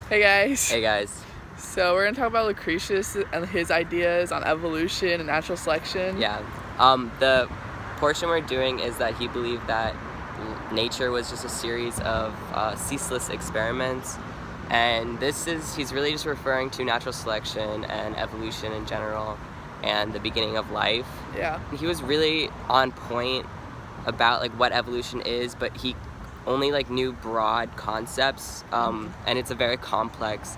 Hey guys. Hey guys. So we're gonna talk about Lucretius and his ideas on evolution and natural selection. Yeah. The portion we're doing is that he believed that nature was just a series of ceaseless experiments, and he's really just referring to natural selection and evolution in general, and the beginning of life. Yeah. He was really on point about like what evolution is, but he only like knew broad concepts, and it's a very complex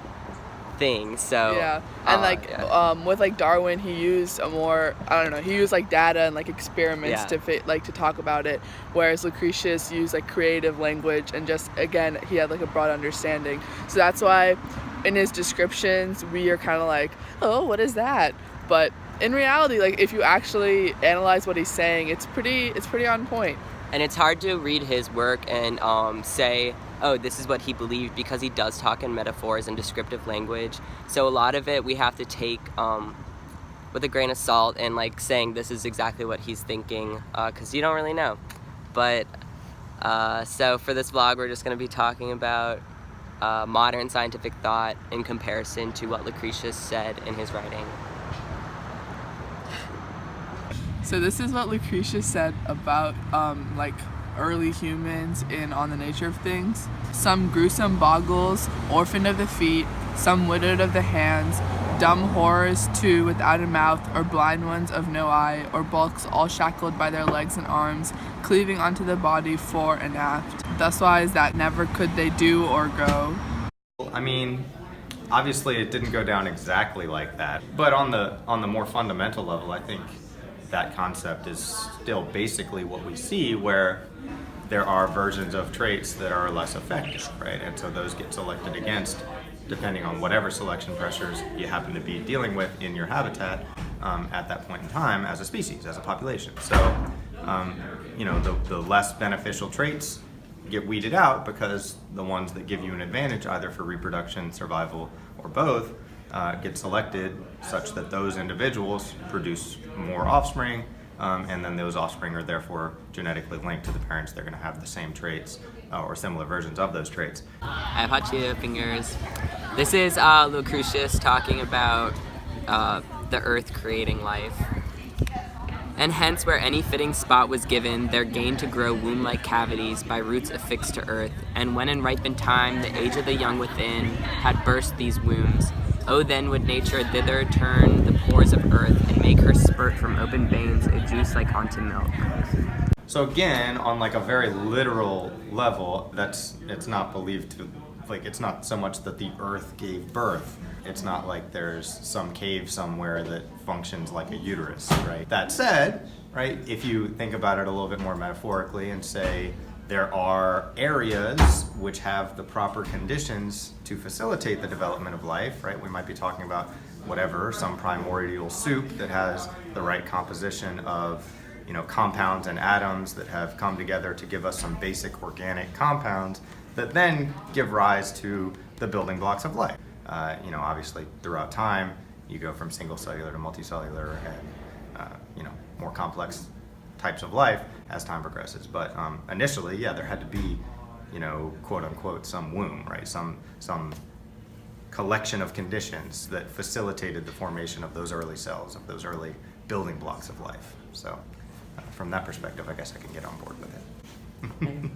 thing. So Yeah. And with like Darwin, he used he used like data and like experiments to talk about it, whereas Lucretius used like creative language and just again he had like a broad understanding. So that's why in his descriptions we are kind of like, oh, what is that? But in reality, like if you actually analyze what he's saying, it's pretty on point. And it's hard to read his work and say, oh, this is what he believed, because he does talk in metaphors and descriptive language. So a lot of it we have to take with a grain of salt and like saying this is exactly what he's thinking, because you don't really know. But so for this vlog, we're just going to be talking about modern scientific thought in comparison to what Lucretius said in his writing. So this is what Lucretius said about early humans in On the Nature of Things. Some gruesome boggles, orphaned of the feet, some widowed of the hands, dumb horrors too without a mouth, or blind ones of no eye, or bulks all shackled by their legs and arms, cleaving onto the body fore and aft. Thus wise that never could they do or go. I mean, obviously it didn't go down exactly like that, but on the more fundamental level, I think that concept is still basically what we see, where there are versions of traits that are less effective, right? And so those get selected against depending on whatever selection pressures you happen to be dealing with in your habitat at that point in time as a species, as a population. So, the less beneficial traits get weeded out because the ones that give you an advantage, either for reproduction, survival, or both, get selected such that those individuals produce more offspring, and then those offspring are therefore genetically linked to the parents. They're going to have the same traits or similar versions of those traits. I have hot Cheeto fingers. This is Lucretius talking about the earth creating life. And hence where any fitting spot was given, there gained to grow womb-like cavities by roots affixed to earth. And when in ripened time, the age of the young within had burst these wombs, oh, then would nature thither turn the pores of earth and make her spurt from open veins a juice like unto milk. So again, on like a very literal level, it's not believed to, like, it's not so much that the earth gave birth. It's not like there's some cave somewhere that functions like a uterus, right? That said, right, if you think about it a little bit more metaphorically and say there are areas which have the proper conditions to facilitate the development of life, right? We might be talking about whatever, some primordial soup that has the right composition of compounds and atoms that have come together to give us some basic organic compounds that then give rise to the building blocks of life. Obviously throughout time, you go from single cellular to multicellular and, more complex types of life as time progresses. But initially, yeah, there had to be, quote unquote, some womb, right? Some collection of conditions that facilitated the formation of those early cells, of those early building blocks of life. So from that perspective, I guess I can get on board with it.